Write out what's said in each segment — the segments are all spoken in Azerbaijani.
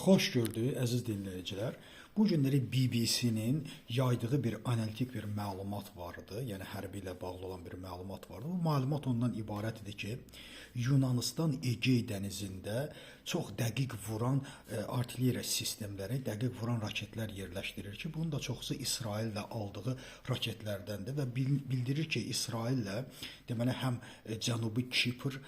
Xoş gördük, əziz dinləyicilər. Bu günləri BBC-nin yaydığı bir analitik bir məlumat vardı. Yəni hərbi ilə bağlı olan bir məlumat vardı. Bu məlumat ondan ibarət idi ki, Yunanistan Egey dənizində çox dəqiq vuran artilleriya sistemləri, dəqiq vuran raketlər yerləşdirir ki, bunun da çoxusu İsraillə aldığı raketlərdəndir və bildirir ki, İsraillə deməli həm Cənubi Kipr,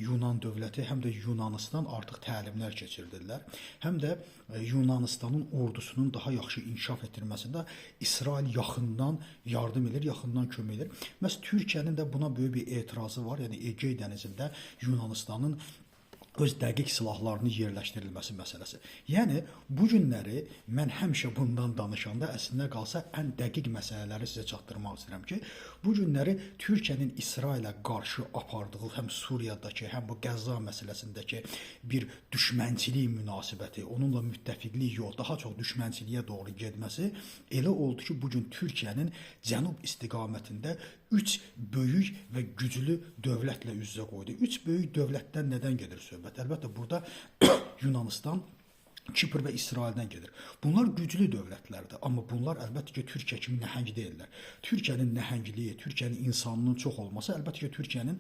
Yunan dövləti, həm də Yunanistan artıq təlimlər keçirdirlər. Həm də Yunanistanın ordusunun daha yaxşı inkişaf etdirməsində İsrail yaxından yardım edir, yaxından kömək edir. Məhz Türkiyənin də buna böyük bir etirazı var. Yəni Egey dənizində Yunanistanın öz dəqiq silahlarını yerləşdirilməsi məsələsi. Yəni bu günləri mən həmişə bundan danışanda əslində qalsa ən dəqiq məsələləri sizə çatdırmaq istəyirəm ki, bu günləri Türkiyənin İsrailə qarşı apardığı həm Suriyadakı, həm bu Qəzza məsələsindəki bir düşmənçilik münasibəti, onunla müttəfiqlik yox, daha çox düşmənçiliyə doğru getməsi elə oldu ki, bu gün Türkiyənin cənub istiqamətində 3 böyük və güclü dövlətlə üz-üzə qoydu. 3 böyük dövlətdən nədən gedir söhbət? Əlbəttə burada Yunanistan, Kipr və İsraildən gedir. Bunlar güclü dövlətlərdir, amma bunlar əlbəttə ki, Türkiyə kimi nəhəng deyirlər. Türkiyənin nəhəngliyi, Türkiyənin insanlığının çox olması əlbəttə ki, Türkiyənin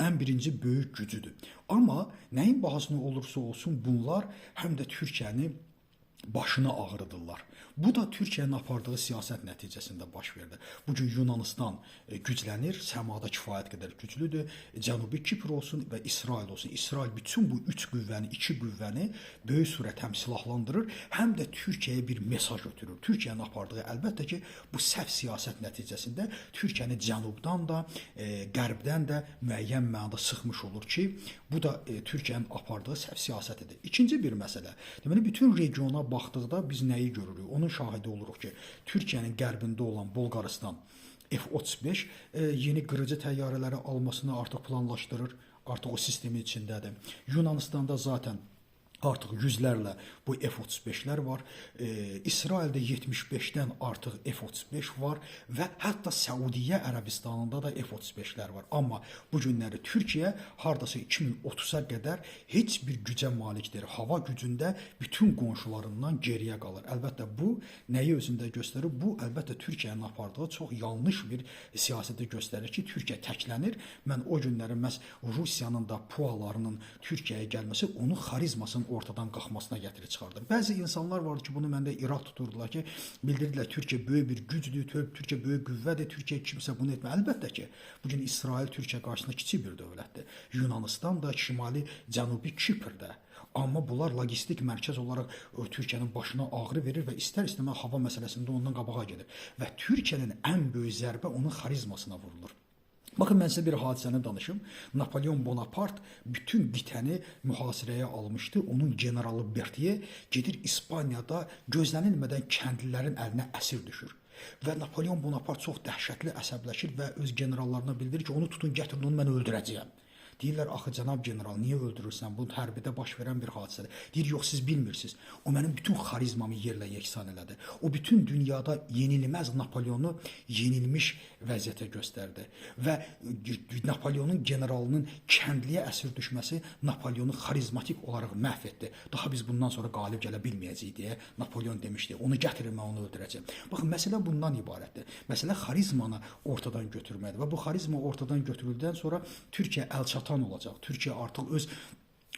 ən birinci böyük gücüdür. Amma nəyin bahasına olursa olsun bunlar həm də Türkiyəni başını ağrıdırlar. Bu da Türkiyənin apardığı siyasət nəticəsində baş verdi. Bugün Yunanistan güclənir, səmada kifayət qədər güclüdür. Cənubi Kipr olsun və İsrail olsun. İsrail bütün bu 2 qüvvəni böyük sürət həm silahlandırır, həm də Türkiyəyə bir mesaj ötürür. Türkiyənin apardığı əlbəttə ki, bu səhv siyasət nəticəsində Türkiyəni cənubdan da, qərbdən də müəyyən mənada sıxmış olur ki, bu da Türkiyənin apardığı səhv siyasətidir. İkinci bir məsələ. Deməli, bütün regiona baxdıqda biz nəyi görürük? Onun şahidi oluruq ki, Türkiyənin qərbində olan Bolqarıstan F-35 yeni qırıcı təyyarələri almasını artıq planlaşdırır. Artıq o sistemin içindədir. Yunanistanda zaten artıq yüzlərlə bu F-35'lər var. İsraildə 75'dən artıq F-35 var və hətta Səudiyyə Ərəbistanında da F-35'lər var. Amma bu günləri Türkiyə hardasa 2030'a qədər heç bir gücə malikdir. Hava gücündə bütün qonşularından geriyə qalır. Əlbəttə bu nəyi özündə göstərir? Bu əlbəttə Türkiyənin apardığı çox yanlış bir siyasəti göstərir ki, Türkiyə təklənir. Mən o günləri məhz Rusiyanın da PUA-larının Türkiyəyə gəlməsi onun xarizmasını ortadan qalxmasına gətirib çıxardı. Bəzi insanlar vardı ki, bunu məndə irad tuturdular ki, bildirdilər Türkiyə böyük bir gücdür, Türkiyə böyük qüvvədir, Türkiyə kimsə bunu etmə. Əlbəttə ki, bugün İsrail Türkiyə qarşısında kiçik bir dövlətdir. Yunanistan da, Şimali Cənubi Kipr də. Amma bunlar logistik mərkəz olaraq Türkiyənin başına ağrı verir və istər-istəməz hava məsələsində ondan qabağa gedir. Və Türkiyənin ən böyük zərbə onun xarizmasına vurulur. Bakın mən sizə bir hadisəni danışım. Napolyon Bonaparte bütün qitəni mühasirəyə almışdı. Onun generalı Berthier gedir İspaniyada gözlənilmədən kəndlilərin əlinə əsir düşür. Və Napolyon Bonaparte çox dəhşətli əsəbləşir və öz generallarına bildirir ki, onu tutun, gətirin, onu mən öldürəcəyəm. Deyirlər, axı cənab general, niyə öldürürsən? Bu hərbidə baş verən bir hadisədir. Deyir, yox, siz bilmirsiniz. O mənim bütün xarizmamı yerlə yeksan elədi. O bütün dünyada yenilməz Napolyonu yenilmiş vəziyyətə göstərdi. Və Napolyonun generalının kəndliyə əsir düşməsi Napolyonu xarizmatik olaraq məhv etdi. Daha biz bundan sonra qalib gələ bilməyəcəyik deyə Napolyon demişdi. Onu gətirin, mən onu öldürəcəm. Baxın, məsələ bundan ibarətdir. Məsələ xarizmanı ortadan götürməkdir. Və bu xarizma ortadan götürüldükdən sonra Türkiyə əlçatan olacaq. Türkiyə artıq öz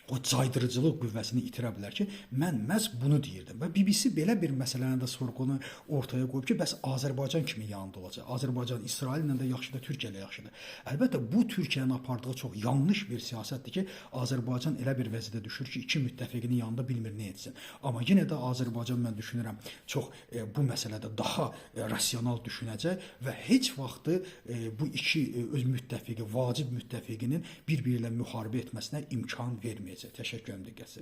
o caydırıcılıq qüvvəsini itirə bilər ki, mən məhz bunu deyirdim. Və BBC belə bir məsələni də sorğunu ortaya qoyub ki, bəs Azərbaycan kimi yanında olacaq. Azərbaycan İsraillə də yaxşıdır, Türkiyə ilə yaxşıdır. Əlbəttə, bu Türkiyənin apardığı çox yanlış bir siyasətdir ki, Azərbaycan elə bir vəziyyətə düşür ki, 2 müttəfiqinin yanında bilmir nə etsin. Amma yenə də Azərbaycan mən düşünürəm çox bu məsələdə daha rasional düşünəcək və heç vaxtı bu 2 öz müttəfiqi, vacib müttəfiqinin bir-biri ilə müharibə etməsinə imkan verməyəcək. Təşəkkür edirəm diqqətinizə.